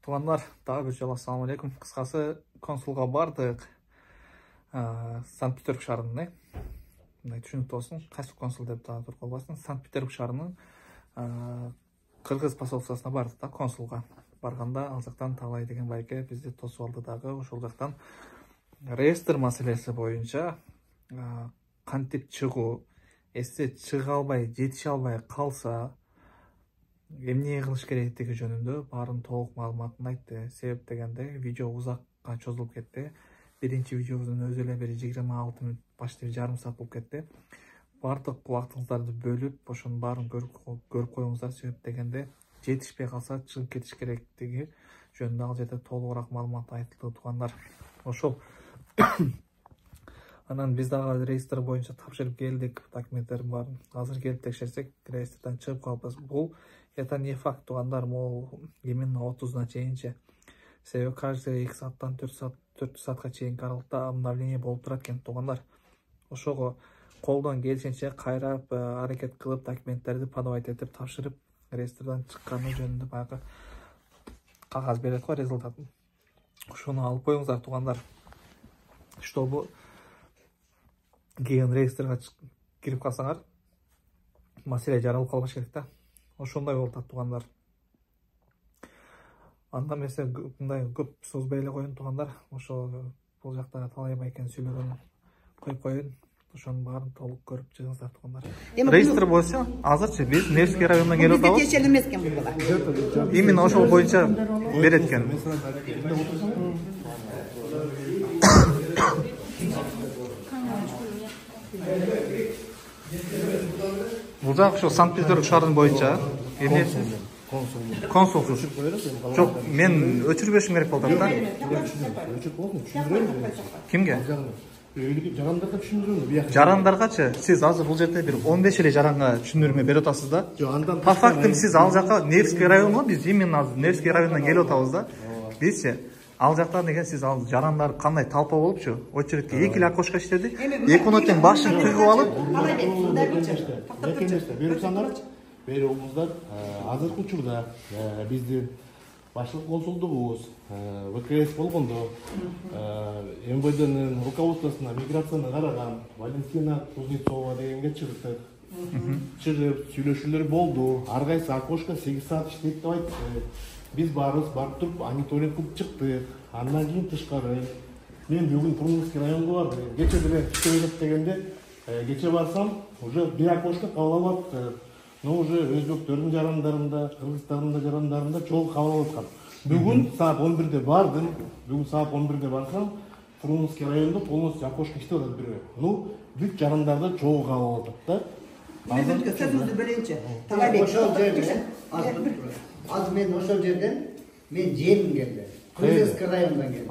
Туғандар, тағы бір жолы ассаламу алейкум. Қысқасы консулға бардық. Санкт-Петербург шарының, түсінікті болсын, қайсы консул деп тағы болбасын. Санкт-Петербург шарының қырғыз посольствосына бардық та, консулға. Барғанда ал жақтан Талай деген байке бізді тосып алды дағы. Ошол жақтан реестр маселесі бойынша кантип чыгуу, эсте чыга албай, жетише албай калса эмне кылыш керектиги жөнүндө баарын толук маалыматын айтты. Себеп дегенде видео узакка чозулуп кетти. Биринчи видеобуздун өзү эле бир 26 мүнөт, почти жарым саат болуп кетти. Бардык убактыңыздарды бөлүп, ошонун баарын көрүп коюңуздар. Себеп дегенде жетишпей калса чыгып кетиш керектиги жөнүндө ал жерде толугураак маалымат айтылды. Туугандар, ошол анан биз дагы реестр боюнча тапшырып келдик, документтердин баарын. Азыр келип текшерсек, реестрден чыгып калбыз. Бул это не факт, туугандар, могу именно 30-на чейинче. Себеби каждый 2 сааттан 4 саатка чейинки аралыкта обновление болуп турат экен, туугандар. Ошого колдон келишинче кайрап аракет кылып документтерди подавать этип тапшырып реестрден чыкканы жөнүндө баягы кагаз берет го, результат. Ошону алып коюңуздар, туугандар. Чтобы кийин реестрге кирип калсаңар, маселе жаралып калбаш керек да. Ошондой болуп атат, туугандар. Анда эмесе мындай көп созбой эле коеюн, туугандар. Ошо бул жакта Талай байкенин сүйлөгөнүн коюп коеюн. Ошонун баарын толук көрүп чыгыңыздар, туугандар. Реестр боюнча азырчы биз Невский районунан келип атабыз. Тиешелүү эмес экен бул бала. Именно ошол боюнча берет экен. Бул жак ошо Санкт-Петербург шаарынын боюнча эмнеси? Консул. Жок, мен өчүрбөшүм керек болду да. Кимге? Жарандаргачы сиз азыр бул жерде бир 15 эле жаранга түшүндүрмө берип атасыз да. По фактым сиз ал жака Невский району, биз именно азыр Невский районунан келип атабыз да. Бизчи ал жактан деген сиз ал жарандар кандай талпа болупчу? Очередке 2 эле окошко иштеди. 2 минуттун башын тыгып алып, бери угуздар азыркы учурда биздин башлык консулдугубуз ВКС болгондо МВДнын руководствосуна миграцияны караган Валентина Кузнецова дегенге чыгып сүйлөшүүлөр болду. Ар кайсы окошко 8 саат иштейт деп айтты. Биз барып туруп мониторинг кылып чыктык. Андан кийин тышкары мен бүгүн Пурмский районго бардым. Кече деле иштеп дегенде кече барсам уже бир окошко кабыл алып, но уже өзбектөрдүн жарандарында, кыргызстандын жарандарында чогуу кабыл алып аткан. Бүгүн саат 11-де бардым. Бүгүн саат 11-де барсам, Пурмский райондо полностью окошко иштеп атат бирөө. Ну, бүт жарандарда чогуу кабыл алып атат да. Өзүңүзгө сөзүңүздү бөлөйүнчү. Талайбек. Az men ошол жерден мен жеңим келди. Кыргызский райондан келди.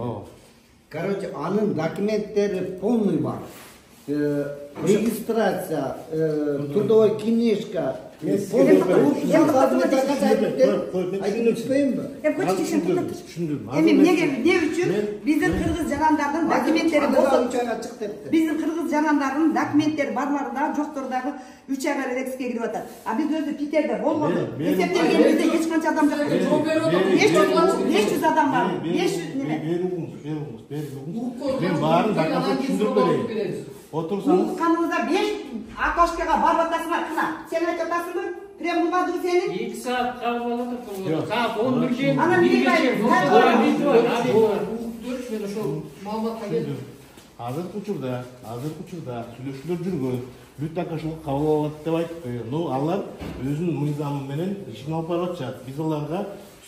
Короче, анын документтери полный бар. Регистрация, трудовой книжка. Эмне үчүн биздин кыргыз жарандардын документтери болсо, биздин кыргыз жарандардын документтери барлары да жоктор дагы 3 айга рекске кирип атат. А биз өзү Питерде болгонбуз. Эсептегенибизде эч канча адам жок. 500 адам бар. 500 неме? Мен баарын документти түшүндүрүп берейин. Отырсаңыз, каныбызда 5 окошкага барып атасыңар. Кына, сен айтып атасыңбы? Премнумадыр сени? 2 саат кабыл алып атат. Саат 11-ге. Анан бир азыркы учурда сүйлөшүүлөр жүргөн, бүт окошко кабыл алат деп айтты. Ну, алар өзүнүн мыйзамы менен ишин алып баратышат. Биз аларга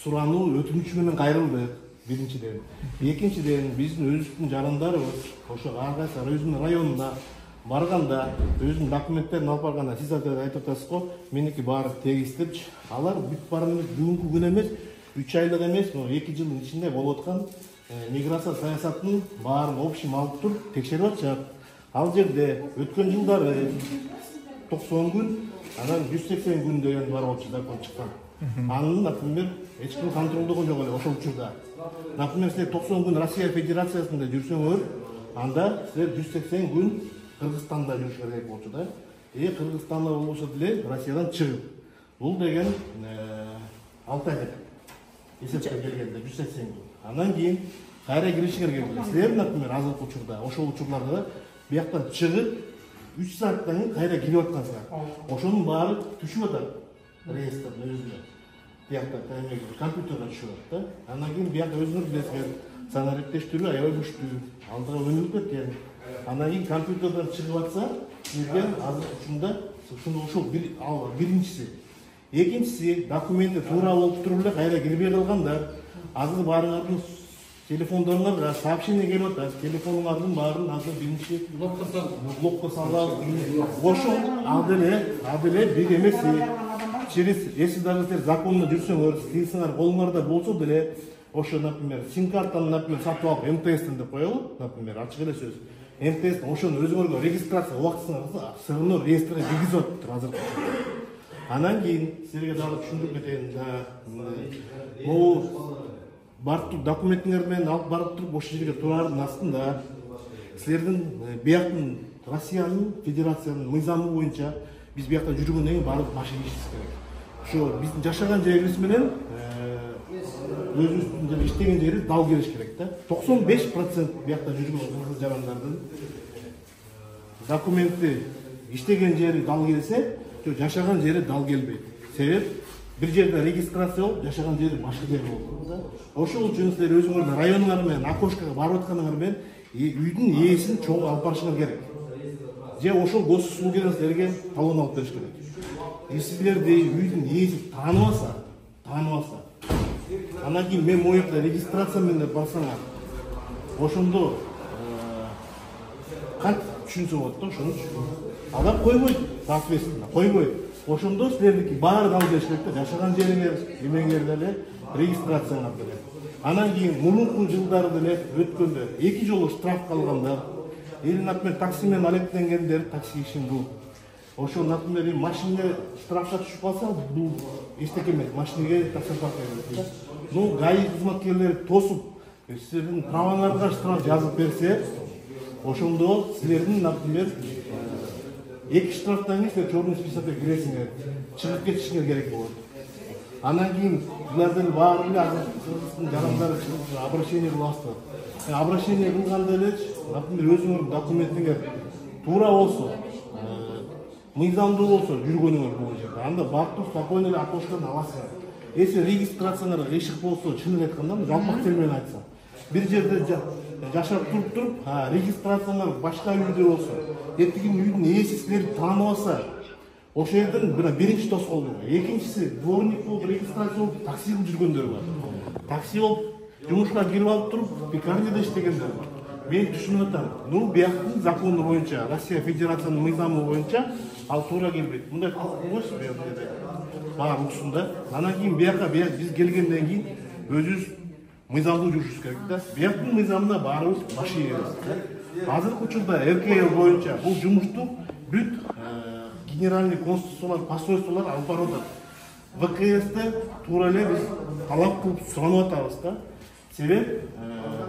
сурануу, өтүнүч менен кайрылдык. Биринчиден. Экинчиден, биздин өзүбүздүн жарандарыбыз ошо ар кайсы өзүнүн районуна барганда, өзүнүн документтерин алып барганда, сиз айтып атасыз го, меники баары тегиз депчи. Алар бүт баарын эмес, бүгүнкү күн эмес, 3 айлык эмес, 2 жылдын ичинде болуп аткан миграция саясатынын баарын общий алып туруп текшерип атышат. Ал жерде өткөн жылдары 90 күн, анан 180 күн деген бар болчу закон чыккан. Анын, например, эч ким контролдогон жок эле ошол учурда. Например, силер 90 күн Россия Федерациясында жүрсөңөр, анда силер 180 күн Кыргызстанда жүрүш керек болчу да. Кыргызстанда болбосо деле Россиядан чыгып. Бул деген 6 ай. эсепке келгенде 180 күн. Андан кийин кайра киришиңер керек. Силер, например, азыркы учурда, ошол учурларда бияктан чыгып 3 сааттан кийин кайра кирип аткансыңар. Ошонун баары түшүп атат реестрдин өзүнө. Биякта компьютерге түшүп атат да. Андан кийин биякта өзүңөр билесиңер, санариптештирүү аябай күчтүү. Алдыга өнүгүп кеткен. Андан кийин компьютерден чыгып атса, силерге азыркы учурда ошол биринчиси. Экинчиси, документи туура болуп туруп эле кайра кирбей калгандар. Азыр баарыңардын телефондоруңарга сообщение келип атат. Телефонуңардын баарын азыр биринчи блокко салабыз. Ошол аделе бир эмес. Через, если даже силер законно жүрсөңөр, силсиңар колуңарда болсо деле, ошо, например, сим-картаны, например, сатып алып МТСтен деп коелу, например, ачык эле сөз. МТС ошону өзүңөргө регистрация убактысыңарда все равно реестрге киргизип атыптыр азыр. Анан кийин силерге дагы түшүндүрүп кетейин. Могу бардык документиңер менен алып барып туруп ошол жерге турардын астында силердин бияктын Россиянын Федерациянын мыйзамы боюнча биз биякта жүргөндөн кийин баардык баш ийишибиз керек. Ошо биздин жашаган жерибиз менен өзүбүздүн иштеген жери дал келиш керек да. 95% биякта жүргөн кыргыз жарандардын документи иштеген жери дал келсе, жашаган жери дал келбейт. Себеп бир жерде регистрация болуп, жашаган жери башка жер болот. Ошол үчүн силер өзүңөрдүн районуңар менен окошкага барып атканыңар менен үйдүн ээсин чоң алып барышыңар керек. Же ошол госуслуганы силерге талон алып бериш керек. Силерди үйдүн ээси тааныбаса, анан кийин мен могу жакта регистрация менен барсаңар, ошондо кант түшүнсө болот да, ошону алар койбойт, соответственно, койбойт. Ошондо силердики баары дал келиш керек да, жашаган жериңер, эмеңер деле, регистрацияңар деле. Анан кийин мурунку жылдары деле өткөндө 2 жолу штраф калгандар, или, например, такси менен алектенгендер, такси ишин бул. Ошо, например, машине штрафка түшүп калса, бул эчтеке эмес, машинеге таксопаркка берет. Ну, ГАИ кызматкерлери тосуп, силердин праваңарга штраф жазып берсе, ошондо силердин, например, 2 штрафтан кийин силер чорный списокко киресиңер, чыгып кетишиңер керек болот. Анан кийин булардын баары эле азыр кыргыздын жарандары обращение кыласыздар. Обращение кылганда эле, например, өзүңөрдүн документиңер туура болсо, мыйзамдуу болсо жүргөнүңөр бул жерде. Анда барып спокойно эле окошкадан аласыңар. Если регистрацияңарга эшик болсо, чын эле айтканда, жалпак тил менен айтсам, бир жерде жашап туруп, регистрацияңар башка үйдө болсо, эртең үйдүн ээси силерди тааныбаса, ошол жерден биринчи тоскоол бар. Экинчиси, дворник болуп, регистрация болуп, такси кылып жүргөндөр бар. Такси болуп, жумушка кирип алып туруп, пекарняда иштегендер бар. Мен түшүнүп атам. Ну, бияктын закону боюнча, Россия Федерациянын мыйзамы боюнча, ал туура келбейт. Мындай кылып койсу, баары уксунда. Анан кийин биякка биз келгенден кийин өзүбүз мыйзамдуу жүрүшүбүз керек да. Бияктын мыйзамына баарыбыз баш ийебиз. Азыркы учурда РКЛ боюнча бул жумушту бүт генеральный конституциялар, посольстволор алып барып атат. ВКСте туура эле биз талап кылып суранып атабыз да. Себеп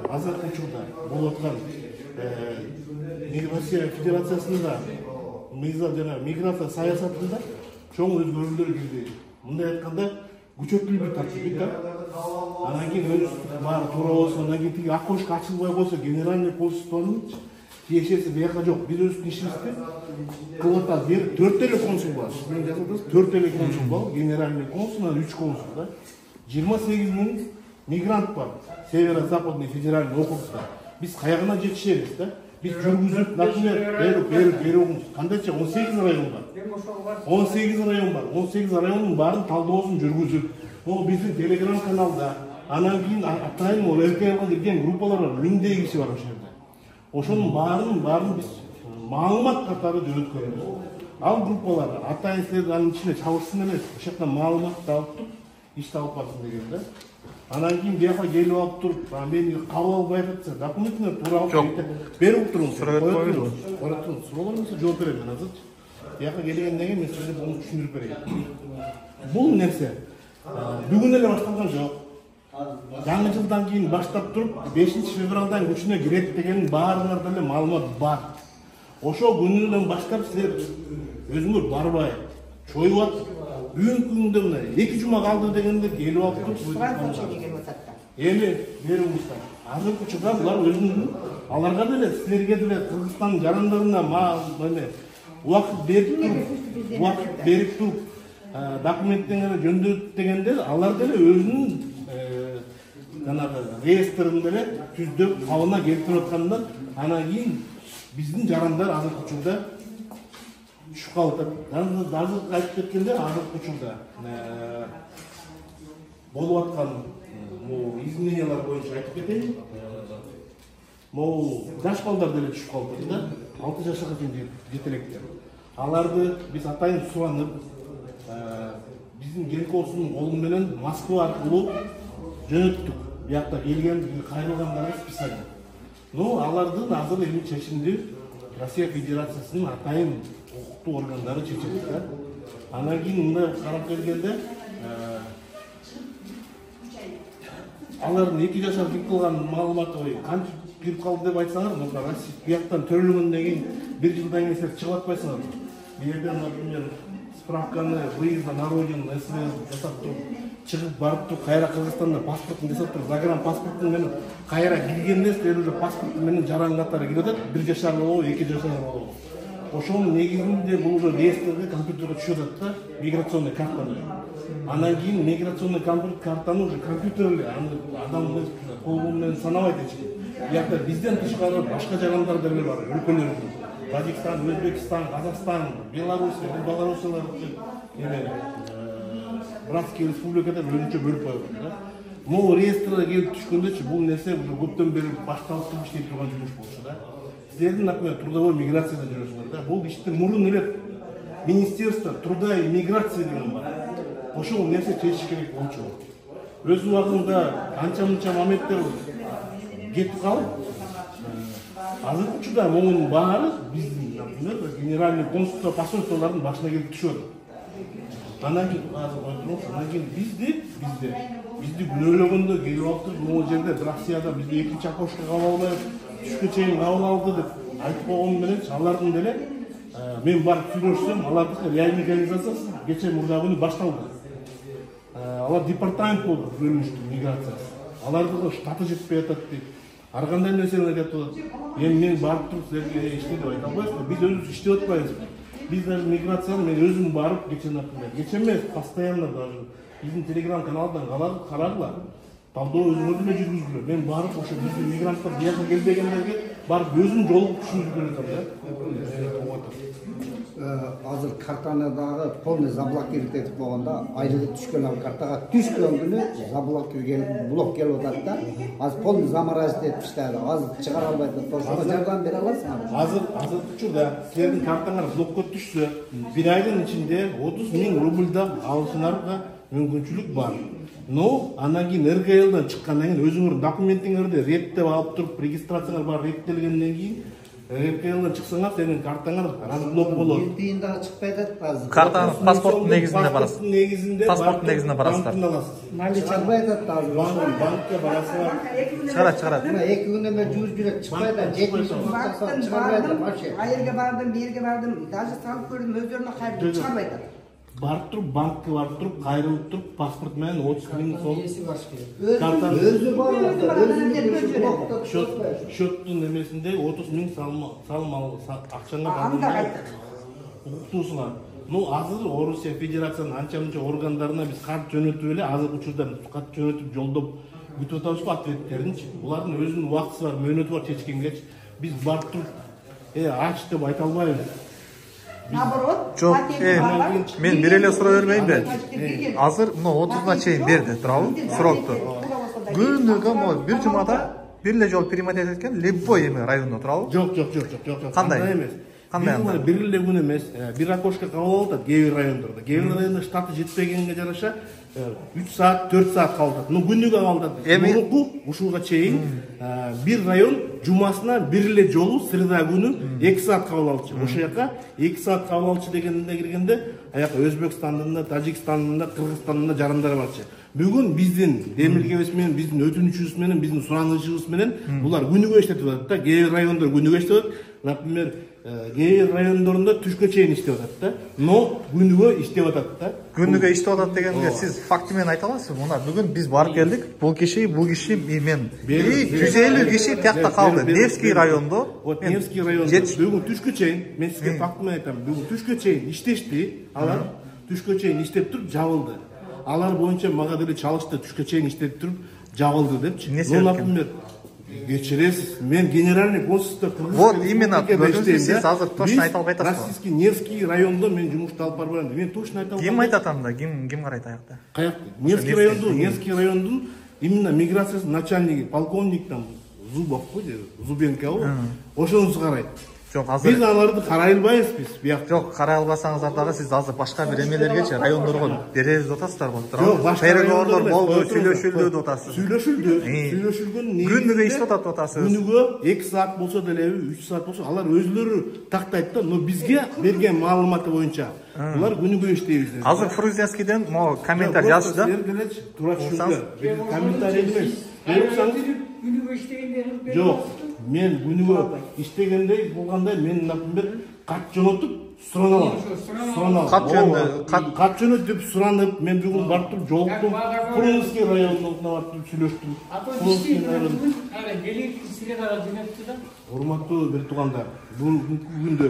азыркы учурда болуп аткан Россия Федерациясында мыйзам жана миграция саясатында чоң өзгөрүүлөр кирди. Мындай айтканда күчөтүлбөй тартып да. Анан кийин өзү баары туура болсо, анан кийин тиги окошко ачылбай койсо, генеральный консулствонун тиешеси бияка жок. Биз өз ишибизди кылып атабыз. 4 эле консул бар. Мен жазып атабыз, 4 эле консул бар. Генеральный консул, 3 консул да. 28 000 мигрант бар. Северо-западный федеральный округда. Биз каягына жетишебиз да. Биз жүргүзүп, например, берүүбүз кандайча 18 район бар. 18 район бар. 18 райондун баарын талдоосун жүргүзүп, бул биздин Telegram каналда, анан кийин атайын РКЛга кирген группалар бар, миңдей киши бар ошол жерде. Ошонун баарын биз маалымат катары жөнөткөнбүз. Ал группалар атайын силер анын ичине чабышсын эмес, ошол жактан маалыматты алып туруп, ишти алып барсын деген да. Анан кийин бияка келип алып туруп, мени кабыл албай атса, документиңер туура алып берип туруңуз. Суроолор болсо жооп берем мен азырчы. Бияка келгенден кийин мен силерге буну түшүндүрүп берейин. Бул нерсе бүгүн эле башталган жок. Жаңы жылдан кийин баштап туруп 5-февралдан күчүнө кирет деген баарыңарда эле маалымат бар. Ошол күнүнөн баштап силер өзүңөр барбай, чоюп бүгүнкү күндө мына 2 жума калды дегенде келип алып Франция келип атат да. эми бериңиздер. Азыркы учурда булар өзүнүн аларга деле, силерге деле Кыргызстандын жарандарына убакыт берип туруп, документтеңер жөндөт дегенде алар деле өзүнүн жанагы реестрин деле түздөп кабына келтирип аткандан анан кийин биздин жарандар азыркы учурда түшүп калды. Даже айтып кеткенде азыркы учурда болуп аткан изменениялар боюнча айтып кетейин. Могу жаш балдар деле түшүп калды да, 6 жашка чейин жетелектер. Аларды биз атайын суранып, биздин Генкосунун колу менен Москва аркылуу жөнөттүк. Биякта келген, кайрылгандарға списание. Алардын азыр эми чечимди Россия Федерациясынын атайын укуктуу органдары чечет да. Анан кийин мындай карап келгенде алардын 2 жашка кирип калган маалыматы канча кирип калды деп айтсаңар, Россия бияктан төрөлгөндөн кийин 1 жылдан кийин силер чыгып атпайсыңар. Бул жерден, например, справканы выезда на родину СВС жасап туруп, чыгып барып туруп, кайра Кыргызстанда паспортун жасап туруп, загран паспортун менен кайра киргенде силер уже паспортун менен жаран катары кирип атат, 1 жашар болобу, 2 жашар болобу. Ошонун негизинде бул уже реестрге компьютерге түшүп атат да, миграционный картаны. Анан кийин миграционный картаны уже компьютерле адам колу менен санабайт эч ким. Биякта бизден тышкары башка жарандар деле бар, өлкөлөрдүн. Тажикстан, Өзбекстан, Казакстан, Белоруссия, Белоруссиялар братский республикада өзүнчө бөлүп койгон да. Могу реестрге келип түшкөндөчү бул нерсе уже көптөн бери башталып туруп иштеп турган жумуш болчу да. Силердин, например, трудовой миграцияда жүрөсүңөр да. Бул ишти мурун эле Министерство труда и миграции деген бар. Ошол нерсе чечиш керек болчу. Өз убагында анча-мынча моменттер кетип калып, азыркы учурда могунун баары биздин, например, генеральный консульство посольстволордун башына келип түшөт. Анан кийин бизди күнөөлөгөндө келип алып туруп, могу жерде Россияда бизди 2-чи окошко кабыл албай, түшкө чейин кабыл алды деп айтып койгон менен алардын деле мен барып сүйлөшсөм, алардын реализациясы кече мурда күнү башталды. Алар департамент болду, бөлүнүштү миграциясы. Алардын штаты жетпей атат дейт. Ар кандай нерселер айтып атат. Эми мен барып туруп силерге эчтеке деп айта албайсызбы? Биз өзүбүз иштеп атпайбызбы? Биз даже миграцияны мен өзүм барып кече, например, кече эмес, постоянно даже биздин телеграм каналдан карагыла. Талдоо өзүңөр деле жүргүзгүлө. Мен барып ошо биздин мигранттар бияка келбегендерге барып өзүм жолугуп түшүндүрүп берем да. Азыр картаны дагы полный заблокировать этип койгондо, айлыгы түшкөн ал картага түшкөн күнү блок келип атат да. Азыр полный замораживать этип иштейт. Азыр чыгара албайт. Ошого жардам бере аласыңарбы? Азыр учурда силердин картаңар блокко түшсө, 1 айдын ичинде 30 000 рубльда алышыңарга мүмкүнчүлүк бар. Анан кийин РГЛдан чыккандан кийин өзүңөр документиңерди реттеп алып туруп, регистрацияңар бар реттелгенден кийин РГЛдан чыксаңар, сенин картаңар разблок болот. Тыйын дагы чыкпай атат азыр. Картаны паспорттун негизинде барасыз. Паспорттун негизинде барасыздар. Наличие чыкпай атат азыр. Банкка барасыңар. Чыгарат. Мына 2 күн эме жүрүп чыкпай атат. 70 чыгарбайт вообще. Айырга бардым, берге бардым, даже салып көрдүм, өздөрүнө кайрылып чыгарбай атат. Барып туруп, банкка барып туруп, кайрылып туруп, паспорт менен 30 000 сом. Өзү бар. Счеттун немесинде 30 000 салым акчаңа укуктуусуңар. Азыр Орусия Федерациянын анча-мынча органдарына биз кат жөнөтүп эле, азыркы учурда кат жөнөтүп жолдоп күтүп атабызбы ответтеринчи. Булардын өзүнүн убактысы бар, мөөнөтү бар чечкенге. Биз барып туруп, ач деп айта албайбыз. Наоборот, Жок, мен бир эле суроо бермейинби? Азыр 30-на чейин берди, туурабы? Срокту. Күнүгө 1 жумада бир эле жолу принимать эткен любой эми райондо, туурабы? Жок. Кандай эмес? Кандай? Бир эле күн эмес, бир окошко кабыл алып атат кээ бир райондордо. Кээ бир райондо штаты жетпегенге жараша 3 саат, 4 саат кабыл атат. Күнүгө кабыл атат. Эми ушуга чейин бир район жумасына бир эле жолу среда күнү 2 саат кабыл алчу. Ошол жака 2 саат кабыл алчу дегенде киргенде, аяка Өзбекстандын да, Тажикстандын да, Кыргызстандын да жарандар барчу. Бүгүн биздин демилгебиз менен, биздин өтүнүчүбүз менен, биздин суранычыбыз менен булар күнүгө иштетип атат да. Кээ бир райондор күнүгө иштеп атат. Например, кээ бир райондорунда түшкө чейин иштеп атат да. Но күнүгө иштеп атат да. Күнүгө иштеп атат дегенге сиз факты менен айта аласызбы? Мына бүгүн биз барып келдик. Бул киши мен 150 киши тиякта калды. Невский райондо. Вот Невский райондо бүгүн түшкө чейин, мен сизге факты менен айтам. Бүгүн түшкө чейин иштешти. Алар түшкө чейин иштеп туруп жабылды. Алар боюнча мага деле чалышты, түшкө чейин иштеп туруп жабылды депчи. Ну, например, кечиресиз, мен генеральный консульство Кыргызстан. Вот именно сиз азыр точно айта албай атасыз. Российский Невский райондо мен жумушты алып барып атам. Мен точно айта албайм. Ким айтат анда? Ким карайт аякта? Каякта? Невский райондун именно миграциясы начальниги, полковник там Зубов кой, Зубенко, ошонусу карайт. Жок, азыр биз аларды карай албайбыз биз биякта. Жок, карай албасаңыздар дагы сиз азыр башка бир эмелергечи райондорго беребиз деп атасыздарбы? Жок, башка переговордор болду, сүйлөшүлдү деп атасыз. Сүйлөшүлгөн күнүгө иштеп атат деп атасыз. Күнүгө 2 саат болсо деле, 3 саат болсо, алар өзлөрү тактайт да, но бизге берген маалыматы боюнча булар күнүгө иштейбиз деп. Азыр Фрузенскийден комментарий жазды да. Туура түшүндү. Комментарий эмес. Күнүгө иштегендер. Жок, мен күнүгө иштегендей болгондой, мен, например, кат жөнөтүп суранабам. Кат жөнөт деп суранып, мен бүгүн барып туруп жолуктум. Пулинский районуна барып туруп сүйлөштүм. Пулинский район. Урматтуу бир туугандар, бул күндө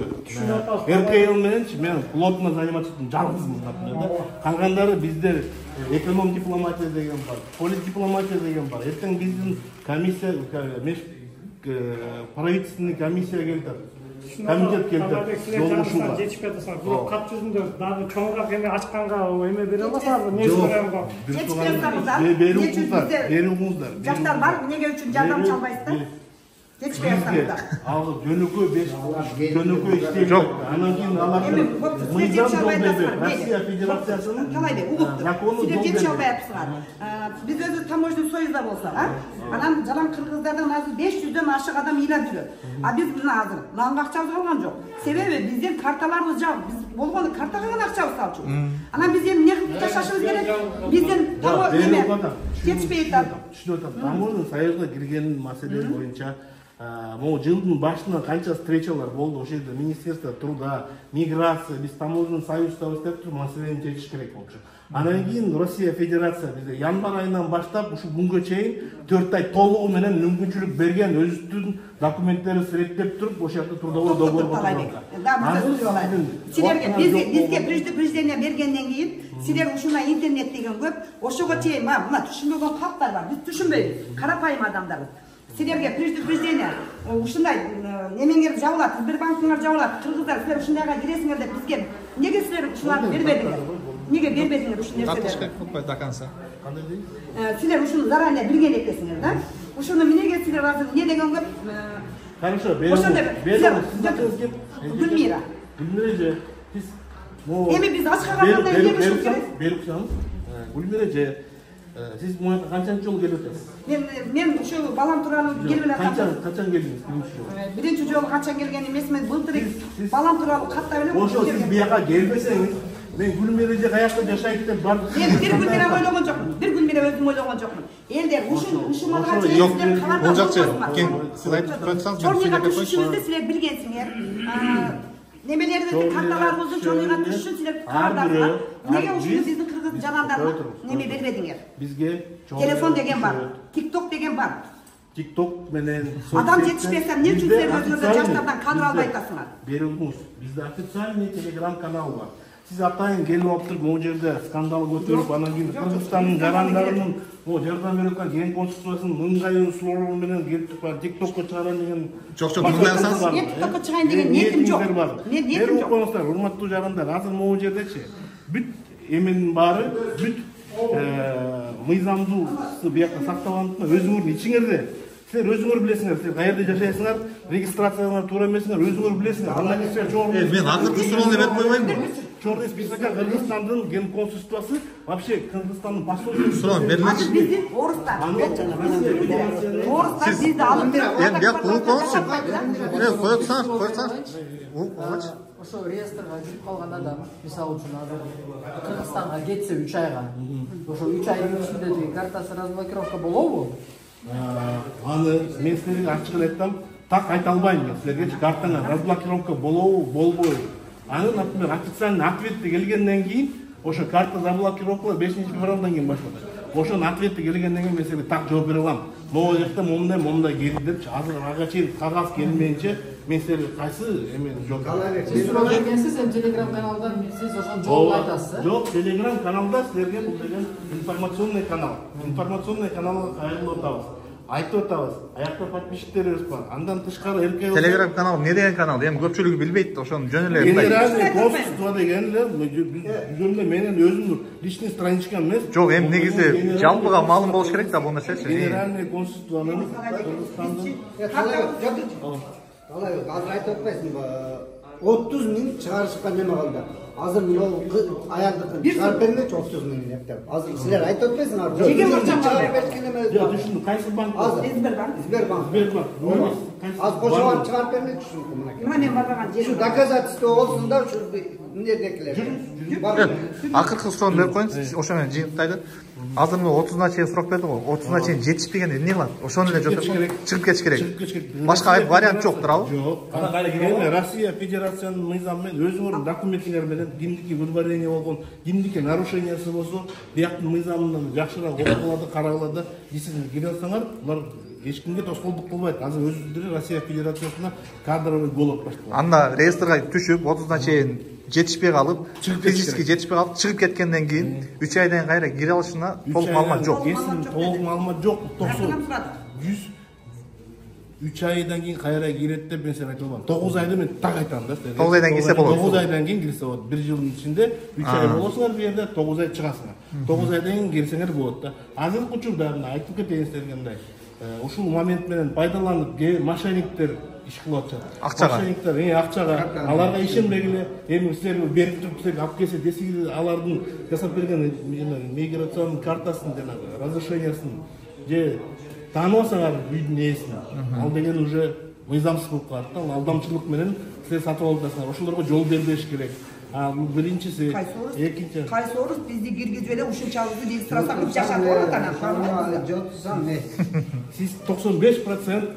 РКЛ менен мен плотно заниматься этим жалгызмын, например. Калгандары бизде эконом дипломатия деген бар, политдипломатия деген бар. Эртең биздин комиссия, правительственный комиссия келди. Комитет келди. Жолугушууга. Жетишпей атасың. Бул кат жүзүндө дагы чоңураак эме ачканга эме бере аласызбы? Не сурайымга? Жетишпей атсаңыздар. Берүүңүздар. Жаштар бар, эмне үчүн жардам чалбайсыздар? Жетишпей атсаңыздар. Ал жөнөкөй 5 жөнөкөй иштейт. Жок. Анан кийин алар мыйзам жолдойбу. Россия Федерациясынын Талайбек, угуптур. Силер жетишпей албай атсыңар. Биз өзү таможный союзда болсок, анан жалаң кыргыздардан азыр 500дөн ашык адам ыйлап жүрөт. А биз мына азыр нанга акчабыз калган жок. Себеби биздин карталарыбыз жок. Биз болгону картага гана акчабыз салчу. Анан биз эми эмне кылып жашашыбыз керек? Биздин жетишпей атат. Түшүнүп атам. Таможный союзга кирген маселе боюнча могу жылдын башынан канча встречалар болду, ошол жерде Министерство труда, миграция, биз таможный союздабыз деп туруп маселени чечиш керек болчу. Анан кийин Россия Федерация бизде январь айынан баштап ушул күнгө чейин 4 ай толугу менен мүмкүнчүлүк берген, өзүбүздүн документтерибизди реттеп туруп, ошол жакта трудовой договорго турган. Силерге бизге преждение бергенден кийин силер ушуна интернет деген көп, ошого чейин мына түшүнбөгөн калктар бар. Биз түшүнбөйбүз, карапайым адамдарбыз. Силерге предупреждение, ушундай немеңер жабылат, Сбербанкыңар жабылат, кыргыздар силер ушундайга киресиңер деп бизге эмнеге силер ушуларды бербедиңер? Эмнеге бербедиңер ушул нерселерди? До конца. Кандай дейт? Силер ушуну заранее билген экенсиңер да? Ушуну эмнеге силер азыр эмне деген көп? Хорошо, Гүлмира. Гүлмира же, сиз эми биз ачка калганда эмне болуш керек? Берип коюңуз. Гүлмира же, сиз моюнка канчанчы жолу келип атасыз? Мен ушу балам тууралуу келип эле калдым. Качан келдиңиз биринчи жолу? Биринчи жолу качан келген эмес, мен былтыр балам тууралуу каттап эле. Ошо сиз бияка келбесеңиз, мен Гүлмира же каякта жашайт деп барып. Мен бир Гүлмира ойлогон жокмун. Бир Гүлмира өзүм ойлогон жокмун. Элдер ушунга чейин силер кабарда болсоңуздар. Сиз айтып койсоңуз, Чоңуйга түшүшүбүздү силер билгенсиңер. Немелерибизди карталарыбыздын чоңуйга түшүшүн силер кабардасыңар. Эмнеге ушуну биздин кыргыз жанандарына неме бербедиңер? Бизге телефон деген бар, TikTok деген бар. TikTok менен адам жетишпесе эмне үчүн силер өзүңөр жаштардан кадр албай атасыңар? Берилгүңүз. Бизде официальный телеграм канал бар. Сиз атайын келип алып туруп, могу жерде скандал көтөрүп, анан кийин Кыргызстандын жарандарынын жардам берип аткан ген консульствосунун ыңгайын суроолору менен келип туруп TikTokко чыгарам деген. Жок, мындайсаңыз. Мен TikTokко чыгайын деген ниетим жок. Мен ниетим жок. Коңуздар, урматтуу жарандар, азыр могу жердечи бүт эменин баары, бүт мыйзамдуу биякта сакталгандыктан өзүңөрдүн ичиңерде силер өзүңөр билесиңер, силер каерде жашайсыңар, регистрацияңар туура эмесиңер, өзүңөр билесиңер. Андан кийин силер чогуу. Мен акыркы суроону берип койбоймунбу? Чорный список Кыргызстандын ген консульствосу, вообще Кыргызстандын посольствосу. Суроону бериличи. Биздин орустар. Орустар бизди алып Эми бияк угуп коңузчу. Койсоңуз. ошо реестрге жүрүп калган адам, мисалы үчүн азыр Кыргызстанга кетсе 3 айга, ошо 3 айдын ичинде тиги картасы разблокировка болобу? Аны мен силерге ачык эле айтам, так айта албайм мен силерге. Картаңа разблокировка болобу, болбойбу. Аны, например, официальный ответти келгенден кийин, ошо карта заблокировкалар 5-февралдан кийин башталат. Ошонун ответти келгенден кийин мен силерге так жооп бере алам. Могу жакта момундай келди депчи, азыр ага чейин кагаз келмейинче мен силерге кайсы эмени жооп берем. Сиз суроо бергенсиз, Telegram каналдан сиз ошону жооп айтасыз. Жок, Telegram каналда силерге бул деген информационный канал. Информационный каналга кайрылып атабыз. Айтып атабыз. Аякта подписчиктерибиз бар. Андан тышкары эркек. Telegram канал эмне деген канал? Эми көпчүлүгү билбейт, ошону жөн эле Генеральный консульство деген эле жүзүндө менин өзүмдүн личный страничкам эмес. Жок, эми негизи жалпыга маалым болуш керек да бул нерсечи. Генеральный консульствонун Кыргызстандын Алай, азыр айтып атпайсыңбы? 30 миң чыгарышкан неме калды. Азыр мына аягын чыгарып бермечи 30 миң деп. Азыр силер айтып атпайсыңар? Чыгарып берген неме. Жок, түшүндүм. Кайсы банк? Азыр Сбербанк. Сбербанк. Az koşulan çıkarıp vermek düşündüm buna. Мына мен барган жер. Şu доказательство olsun da şu neredekiler. Акыркы суроону берип коеюн, ошо менен жыйынтайды. Азыр 30-на чейин сурап берди го. 30-на чейин жетишпегенде эмне кылат? Ошону эле жок. Чыгып кетиш керек. Башка вариант жок, туурабы? Жок. Эми Россия Федерациянын мыйзамы менен өзүңөрдүн документтер менен кимдики выдворение болгон, кимдики нарушениясы болсо, бияктын мыйзамынан жакшыраак окугуларды карагылады. Действительно кире алсаңар, булар эч кимге тоскоолдук кылбайт. Азыр өзүлөрү Россия Федерациясына кадровый голод башталды. Анда реестрге түшүп 30-на чейин жетишпей калып, физически жетишпей калып, чыгып кеткенден кийин 3 айдан кайра кире алышына толук маалымат жок. Толук маалымат жок. 3 айдан кийин кайра кирет деп мен сен айтып албам. 9 айды мен так айтам да. 9 айдан кирсе болот. 9 айдан кийин кирсе болот. 1 жылдын ичинде 3 ай болосуңар бу жерде, 9 ай чыгасыңар. 9 айдан кийин кирсеңер болот да. Азыркы учурда айтып кетейин силерге мындай. Ушул момент менен пайдаланып мошенниктер иш кылып атышат. Акчага. Мошенниктер акчага аларга ишенбегиле, эми силер берип туруп силерге алып келсе десеңиз алардын жасап берген миграционный картасын жана разрешениясын же тааныбасаңар үйдүн ээсин, ал деген уже мыйзамсыз болуп калат да. Ал алдамчылык менен силер сатып алып атасыңар. Ошолорго жол бербеш керек. Бул биринчиси, экинчи. Кайсы орус бизди киргизип эле ушунчалықты биз сурасак жашап барат анан. Жотсам не? Siz 95%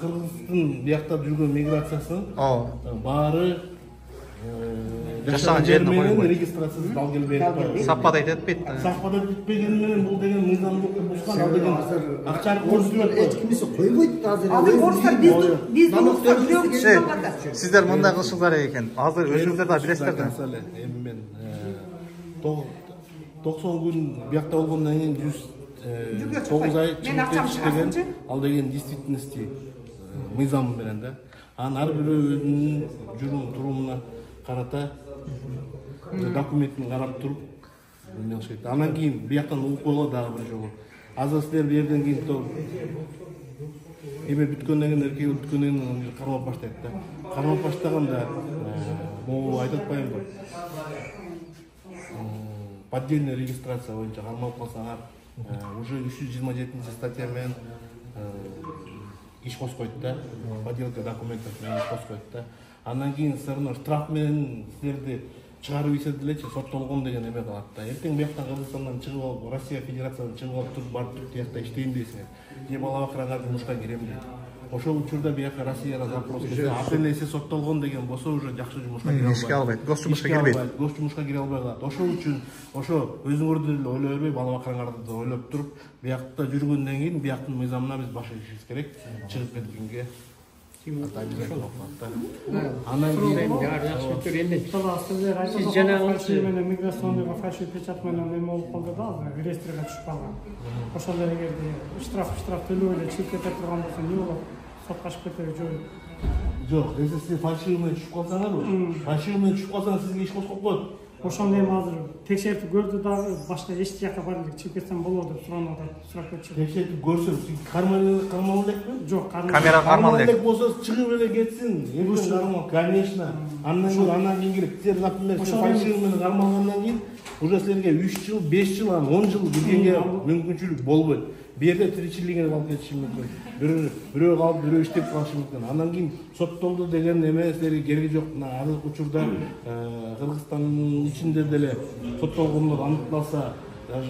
Kırgız'ın biyakta жүргөн миграциясы баары жашаган жерине коюлбайт. Регистрациясы дал келбейт. Саппада этпейт. Саппада этпегени менен бул деген мыйзамдыкты бузган, ал деген акча көрсөтүп Hiç kimisi koymaydı da hazır. Азыр орустар биз улуска жүрөк чыгып Сиздер мындай кылышыңыздар экен. Азыр өзүңүздөр да билесиздер да. Эми мен 90 күн биякта болгондон кийин 9 ай чыгып кетиш деген ал деген действительности мыйзам менен да. Анын ар бирөө өзүнүн жүрүм турумуна карата документин карап туруп мелшет. Анан кийин бияктан угуп койгула дагы бир жолу. Азыр силер бу жерден кийин эме бүткөндөн кийин эркек бүткөндөн кийин кармап баштайт да. Кармап баштаганда могу айтып атпаймынбы? Поддельная регистрация боюнча кармалып калсаңар, уже 327 статья менен иш косуп койт да. Подделка документов менен иш косуп койт да. Андан кийин сырно штраф менен силерди чыгарып ийсе делечи соттолгон деген эме калат да. Эртең бияктан Кыргызстандан чыгып алып, Россия Федерациядан чыгып алып туруп барып туруп тиякта иштейм дейсиңер. Же бала бакыраңар жумушка кирем дейт. Ошол учурда бияка Россияга запрос келсе, апелляция соттолгон деген болсо уже жакшы жумушка кире албайт. Ишке албайт, гос жумушка кирбейт. Гос жумушка кире албай калат. Ошол үчүн ошо өзүңөрдү эле ойлой бербей, бала бакыраңарды да ойлоп туруп, биякта жүргөндөн кийин бияктын мыйзамына биз баш ийишибиз керек. Чыгып кеткенге Анан кийин Siz жанагы менен миграционный фальшивый печать менен эме болуп калды да, реестрге түшүп калган. Ошол эгерде штраф төлөп эле чыгып кете турган болсо эмне болот? Сотко ашып кетеби жок. Жок, если сиз фальшивый менен түшүп калсаңарбы? Фальшивый менен түшүп калсаңыз сизге иш козгоп коет. Ошондо эми азыр текшертип көрдү дагы башка эч жака бара элек чыгып кетсем болобу деп суранып атат, сурап кетчү. Текшертип көрсөң, кармалып элекпи? Жок, камера кармалып элек болсо чыгып эле кетсин. Конечно. Андан кийин керек. Силер, например, фальшивый менен кармалгандан кийин уже силерге 3 жыл, 5 жыл, 10 жыл киргенге мүмкүнчүлүк болбойт. Берде тиричилигин алып кетиши мүмкүн. Бирөө калып, бирөө иштеп калышы мүмкүн. Андан кийин соттолду деген эмелери кереги жок. Мына азыркы учурда Кыргызстандын ичинде деле соттолгондор аныкталса, даже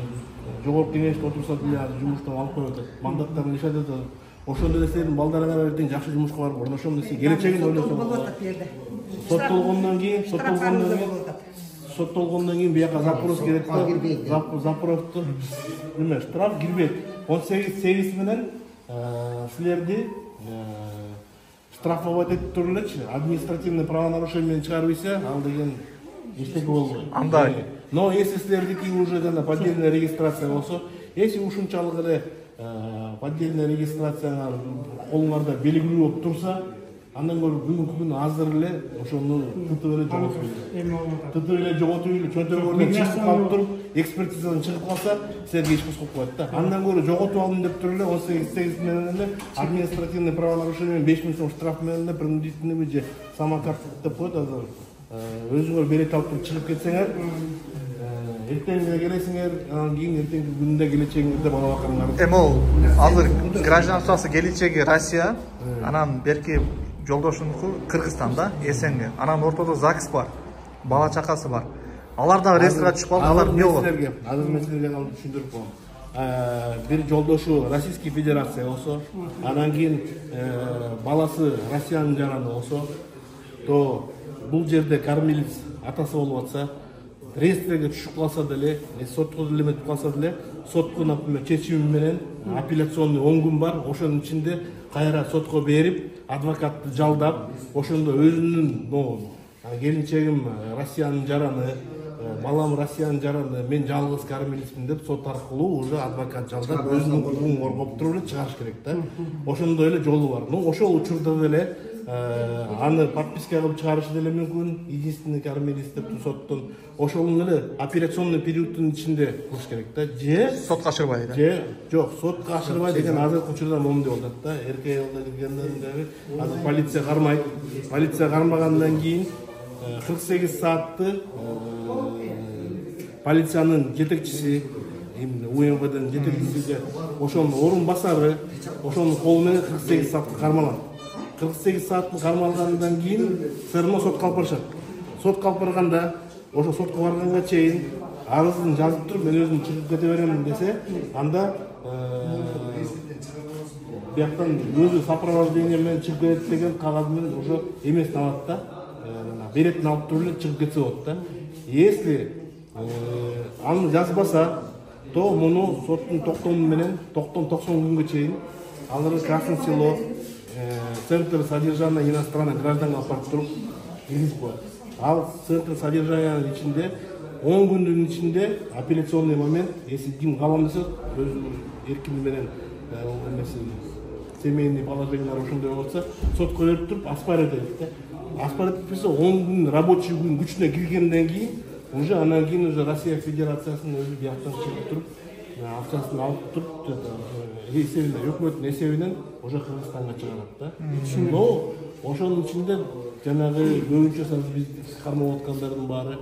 жогорку кеңеште отурса деле жумуштан алып коюп атат. Мандаттарын ишет атат. Ошондо эле сенин балдарыңар эртең жакшы жумушка барып орношом десе, келечегин ойлосоң. Соттолгондон кийин бияка запрос керек да. Запросту неме штраф кирбейт. 18 менен силерди штрафовать этип туруп элечи. Административный правонарушение чыгарбайса, ал деген эчтеке болбойт. Андай. Но если силердики уже жана поддельная регистрация болсо, если ушунчалык эле поддельная регистрацияга колуңарда белгилүү болуп турса, андан көрө бүгүнкү күнү азыр эле ошону тутуп эле жоготуп эле чөнтөгүрдөн чыгып калып туруп, экспертизадан чыгып калса, силерге иш кошуп коет да. Андан көрө жоготуп алдым деп туруп эле 18 менен эле административный правонарушение менен 5000 сом штраф менен эле принудительный же самокат деп коет азыр. Өзүңөр билет алып туруп чыгып кетсеңер, эртең келесиңер, анан кийин эртеңки күндө келечегиңизде бала бакарыңар. Эми ол азыр гражданствосы келечеги Россия, анан берки жолдошунуку Кыргызстанда, СНГ. Анан ортодо ЗАГС бар, бала чакасы бар. Алар да реестрге түшүп калды, алар эмне болот? Азыр меселерге алып түшүндүрүп коем. Бир жолдошу Российский Федерация болсо, анан кийин баласы Россиянын жараны болсо, то бул жерде кормилец атасы болуп атса, реестрге түшүп калса деле, сотко деле эметип калса деле, сотко, например, чечими менен апелляционный 10 күн бар, ошонун ичинде кайра сотко берип, адвокатты жалдап, ошондо өзүнүн, келинчегим Россиянын жараны, балам Россиянын жараны, мен жалгыз кормилецмин деп сот аркылуу уже адвокат жалдап, өзүнүн укугун коргоп туруп эле чыгарыш керек да. Ошондой эле жолу бар. Ну, ошол учурда деле аны подписка кылып чыгарышы деле мүмкүн, единственный кормилец деп соттон. Ошонун эле операционный периоддун ичинде кылыш керек да. Же сотко ашырбай да. Же жок, сотко ашырбай деген азыркы учурда момундай болуп атат да. Эркек айылда киргенден азыр полиция кармайт. Полиция кармагандан кийин 48 саатты полициянын жетекчиси, УМВдин жетекчиси, ошонун орун басары, ошонун колу менен 48 саатты кармалат. 48 сааттын кармалгандан кийин все равно сотко алып барышат. Сотко алып барганда, ошо сотко барганга чейин арызын жазып туруп, мен өзүм чыгып кете берем десе, анда бияктан өзү сопровождение менен чыгып кетет деген кагаз менен ошо эмесин алат да. Билетин алып туруп эле чыгып кетсе болот да. Если аны жазбаса, то муну соттун токтому менен 90 күнгө чейин алар Красное Село, центр содержания иностранных граждан алып барып туруп киргизип коет. Ал центр содержаниянын ичинде 10 күндүн ичинде апелляционный момент, если ким калам десе, өз эркини менен семейный положениялар ошондой болса, сотко берип туруп оспаривать этет да. Оспаривать этпесе 10 күн рабочий күн күчүнө киргенден кийин уже анан кийин уже Россия Федерациясынын өзү бияктан чыгып туруп, акчасын алып туруп, эсебинен, өкмөттүн эсебинен уже Кыргызстанга чыгарат да. Но ошонун ичинде жанагы көбүнчө биз кармап аткандардын баары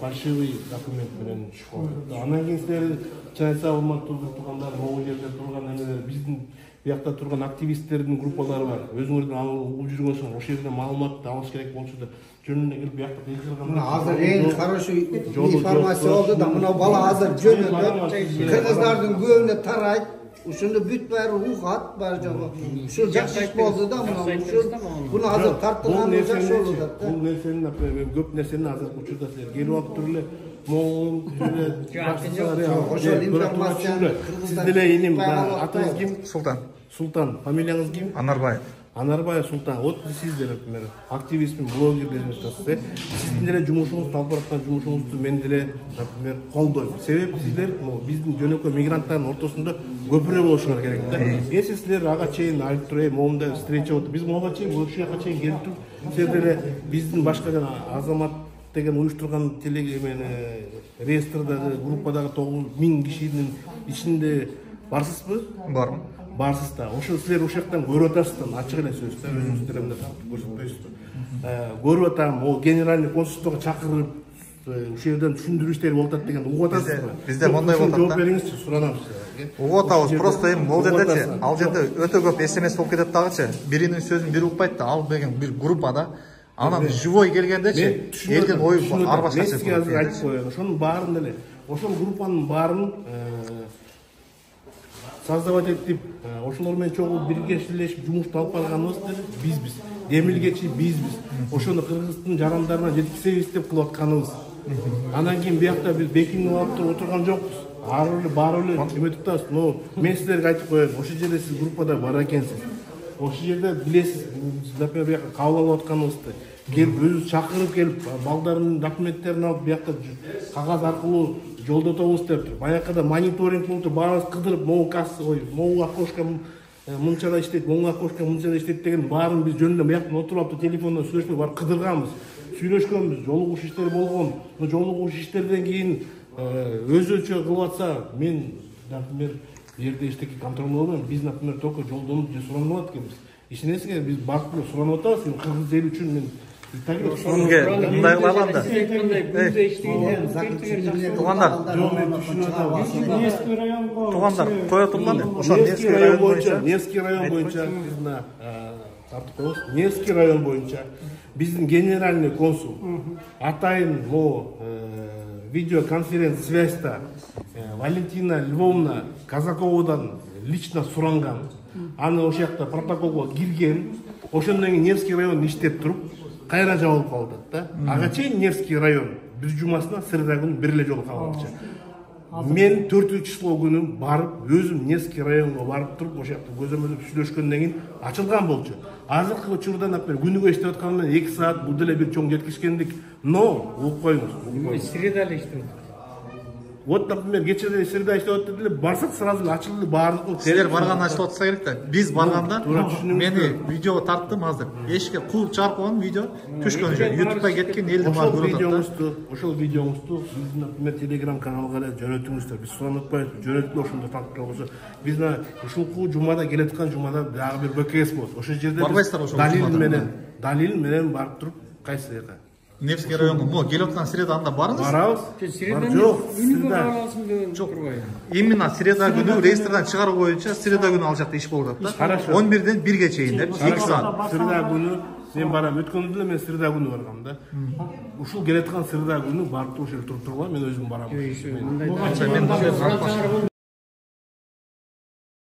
фальшивый документ менен түшүп калат. Анан кийин силер чайса урматтуу туугандар, могул жерде турган эмелер, биздин биякта турган активисттердин группалары бар. Өзүңөрдүн угуп жүргөн соң ошол жерден маалыматты алыш керек болчу деп жөнүнө келип биякта текшергенде азыр эң хороший информация болду да, мына бала азыр жөнөтөт, кыргыздардын көбүнө тарайт. Ошондо бүт баары угат, баары жогу. Ушул жакшы иш болду да, мына ушул. Буну азыр тартылганы жакшы болду да. Бул нерсени, мен көп нерсени азыркы учурда силер келип алып туруп эле могул ошол информацияны сиз деле иним, атыңыз ким? Султан. Султан, фамилияңыз ким? Анарбаев. Анарбаев Султан. Вот сиздер, например, активистмин, блогер десеңиз, сиздин деле жумушуңузду алып бараткан жумушуңузду мен деле, например, колдойм. Себеби сиздер биздин жөнөкөй мигранттардын ортосунда көпүрө болушуңар керек да. Если силер ага чейин айтып туруп, момундай встреча болуп, биз могуга чейин ушул жака чейин келип туруп, силер деле биздин башка жана Азамат деген уюштурган реестрдагы группадагы 9000 кишинин ичинде барсызбы? Бармын. Барсыз да. Ошо силер ошол жактан көрүп атасыздар, ачык эле сөз да, өзүңүздөр эмне көрсөтпөйсүзбү? Көрүп атам, о генеральный консульствого чакырып, ушул жерден түшүндүрүү иштери болуп атат деген угуп атасызбы? Бизде мондай болуп атат да. Жооп бериңизчи, суранам сизге. угуп атабыз. Просто эми бул жердечи, ал жерде өтө көп SMS болуп кетет дагычы. Биринин сөзүн бири укпайт да, ал деген бир группада. Анан живой келгендечи, элдин ою ар башкача. Мен сизге азыр айтып коеюн. Ошонун баарын эле, ошол группанын баарын создавать этип, ошолор менен чогуу биргешлешип жумушту алып барганыбыз бизбиз. Демилгечи бизбиз. Ошону Кыргыздын жарандарына жеткизебиз деп кылып атканыбыз. Анан кийин биякта биз бекинип алып отурган жокпуз. Баары эле эметип атабыз. Но мен силерге айтып коеюн, ошол жерде сиз группада бар экенсиз. Ошол жерде билесиз, например, биякка кабыл алып атканыбызды. Келип өзү чакырып келип, балдардын документтерин алып биякта кагаз аркылуу жолдотобуз деп туруп. Баякыда мониторинг болуп, баарыбыз кыдырып, могу касса, могу окошко мынчада иштейт, могу окошко мынчада иштейт деген баарын биз жөнүндө бияктан отуруп алып телефондон сүйлөшпөй барып кыдырганбыз. Сүйлөшкөнбүз, жолугуш иштер болгон. Жолугуш иштерден кийин өзүнчө кылып атса, мен, например, жерде эчтеке контроль болбойм. Биз, например, только жолдонуп же суранып алат экенбиз. Ишенесиңер, биз барып суранып атабыз, кыргыз эл үчүн мен мындай кылган да. Туугандар, кое турган. Ошо Невский район боюнча биз мына тартып коебуз. Невский район боюнча биздин генеральный консул атайын могу видеоконференц-связьта Валентина Львовна Казаковадан лично суранган. Аны ошол жакта протоколго кирген. Ошондон кийин Невский район иштеп туруп, кайра жабылып калды да. Ага чейин Невский район бир жумасына среда күнү бир эле жолу кабылчу. Мен 4-число күнү барып, өзүм Невский районго барып туруп, ошол жакта көзөмөлдөп сүйлөшкөндөн кийин ачылган болчу. Азыркы учурда, например, күнүгө иштеп аткан менен 2 саат бул деле бир чоң жеткизгендик. Но, угуп коюңуз. Среда эле иштеп. Вот, например, кечеде среда иштеп атты деле, барсак сразу ачылды баардыгы. Силер барганда ачылып атса керек да. Биз барганда мени видеого тарттым азыр. Эшикке кууп чыгарып койгон видео түшкөн жер. YouTube'га кеткен элдин баары көрүп атат. Ошол видеоңузду биз, например, Telegram каналга эле жөнөтүңүздөр. Биз суранып атпайбыз, жөнөткүлө ошондо тартып болсо. Биз ушул жумада келаткан жумада дагы бир БКС болот. Ошол жерде барбайсыздар ошол жумада. Далил менен барып туруп кайсы жерде? Невский районго мо келип аткан среда анда барыңыз. Барабыз. Жок, жок. Именно среда күнү реестрден чыгаруу боюнча среда күнү ал жакта иш болуп атат да. 11ден 1ге чейин деп 2 саат. Среда күнү мен барам. Өткөндө деле мен среда күнү баргам да. Ушул келаткан среда күнү барып ошол туруп тургула, мен өзүм барам.